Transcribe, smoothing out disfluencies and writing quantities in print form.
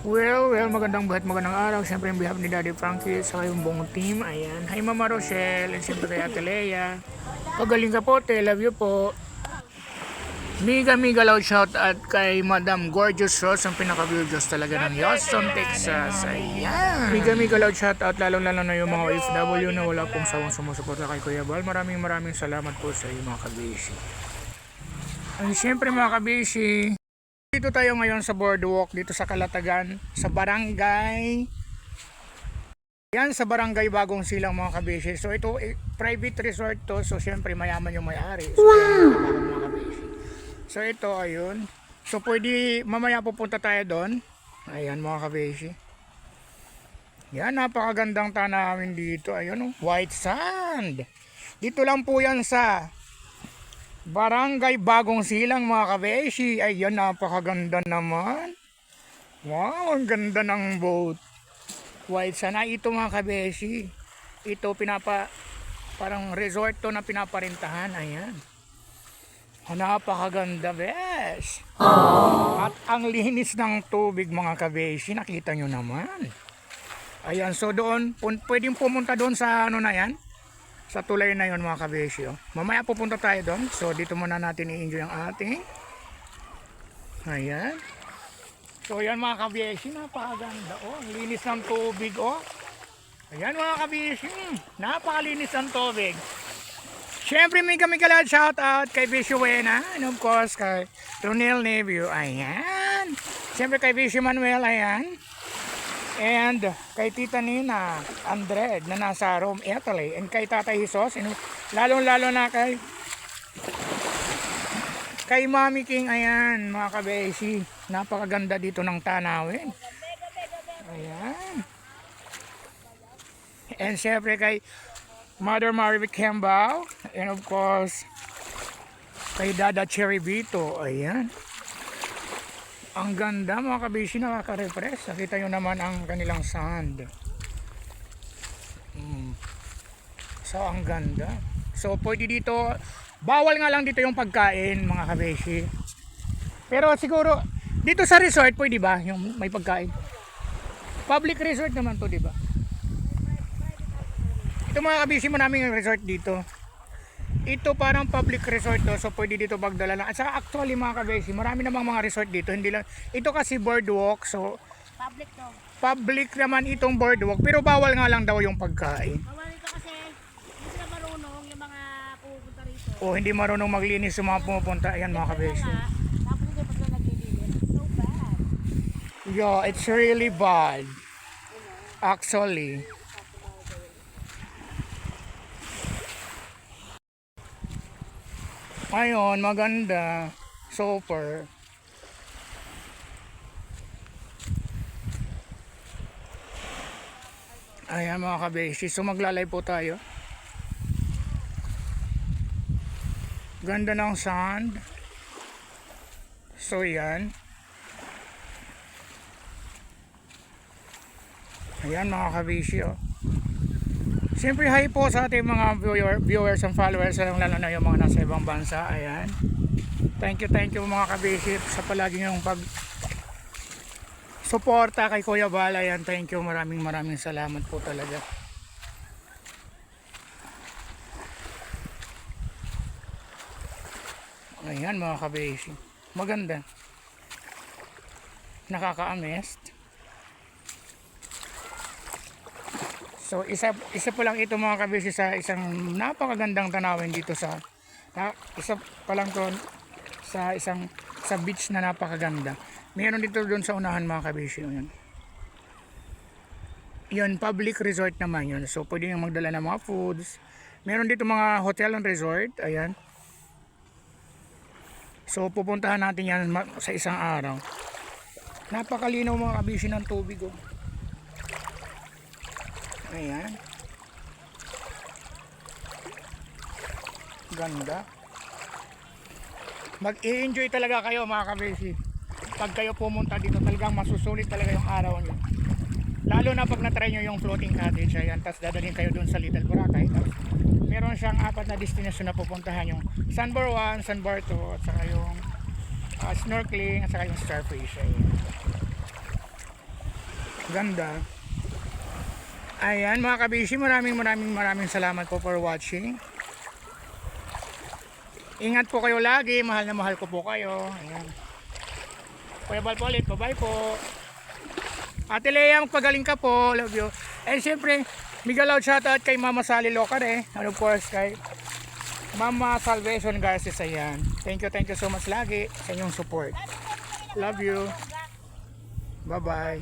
Well, magandang buhat, magandang araw. Siyempre, yung behalf ni Daddy Frankie sa kayong buong team. Ayan. Hi, Mama Rochelle. And siyempre kay Ate Lea. Pagaling ka po, te. Love you po. Miga loud shout at kay Madam Gorgeous Rose, ang pinaka-gorgeous talaga ng Houston, Texas. Ayan. Miga loud shout out, lalo na yung mga OFW na wala pong sawang sumusuporta kay Kuya Bal. Maraming salamat po sa iyo mga kabishi. And siyempre mga kabishi, dito tayo ngayon sa boardwalk dito sa Calatagan, sa barangay. Yan sa barangay Bagong Silang mga kabishi. So ito private resort to. So syempre mayaman yung may-ari. So, mga kabishi. So ito ayun. So pwede mamaya pupunta tayo doon. Ayan mga kabishi. Yan napakagandang tanawin dito. Ayun white sand. Dito lang po yan sa Barangay Bagong Silang mga kabeshi. Ayan, napakaganda naman. Wow, ang ganda ng boat. White sana ito mga kabeshi. Ito parang resort to na pinaparintahan. Ayan. Napakaganda, besh. At ang linis ng tubig mga kabeshi. Nakita nyo naman. Ayan, so doon, pwedeng pumunta doon sa ano na yan. Sa tulay na yon mga kabeshi. Mamaya pupunta tayo doon. So dito muna natin i-enjoy ang ating. Ayan. So yan mga kabeshi, napakaganda. Ang linis ng tubig. Ayan mga kabeshi, napakalinis ng tubig. Siyempre may kalad shout out kay Bishu Wena. And of course kay Ronel Nevio. Ayan. Siyempre kay Bishu Manuel. Ayan. And kay Tita Nina Andred na nasa Rome, Italy. And kay Tata Jesus, lalo na kay Mami King. Ayan mga kabeshi, napakaganda dito ng tanawin. Ayan. And syempre kay Mother Marivic Kembao. And of course kay Dada Cherry Vito. Ayan. Ang ganda mga kabishi, nakaka-refresh. Nakita nyo naman ang kanilang sand. So ang ganda. So pwede dito, bawal nga lang dito yung pagkain mga kabishi. Pero siguro dito sa resort pwede ba yung may pagkain? Public resort naman to, di ba? Ito mga kabishi, maraming resort dito. Ito parang public resort to, so pwede dito magdala lang. At saka actually mga kabeshi, marami namang mga resort dito, hindi lang. Ito kasi boardwalk, so public to. Public naman itong boardwalk, pero bawal nga lang daw yung pagkain. Bawal ito kasi hindi sila marunong yung mga pupunta rito. O hindi marunong maglinis yung mga pumupunta. Ayan mga kabeshi. Tapos hindi pa sila naglilinis. So bad. Yeah, it's really bad. Actually. Ayun, maganda. Super. Ayan mga kabeshi. So maglalay po tayo. Ganda ng sand. So yan. Ayan mga kabeshi. Siyempre hi po sa ating mga viewers and followers, lalo na yung mga nasa ibang bansa. Ayan. Thank you mga kabeshi sa palagi yung pag suporta kay Kuya Bal. Ayan, thank you, maraming salamat po talaga. Ayan mga kabeshi, maganda, nakaka-amazed. So isa pa lang ito mga kabeshi sa isang napakagandang tanawin dito sa isa pa lang to sa beach na napakaganda. Meron dito doon sa unahan mga kabeshi. Yun, public resort naman yun. So pwede yung magdala ng mga foods. Meron dito mga hotel and resort. Ayan. So pupuntahan natin yan sa isang araw. Napakalinaw mga kabeshi ng tubig. Ayan. Ganda. Mag-i-enjoy talaga kayo mga kabeshi. Pag kayo pumunta dito, talagang masusulit talaga yung araw nyo. Lalo na pag na-try nyo yung floating cottage. Ayan, tapos dadalhin kayo dun sa Little Boracay. Tapos meron siyang 4 na destination na pupuntahan, yung Sandbar 1, Sandbar 2, at saka yung snorkeling, at saka yung starfish. Ayan. Ganda. Ayan mga kabishi, maraming salamat po for watching. Ingat po kayo lagi, mahal na mahal ko po kayo. Ayan. Kuya Bal po ulit, bye po. Ate Lea, magpagaling ka po, love you. And syempre, mega loud shoutout kay Mama Sally Locare, and of course kay Mama Salvation Garces. Ayan. Thank you so much lagi sa inyong support. Love you. Bye bye.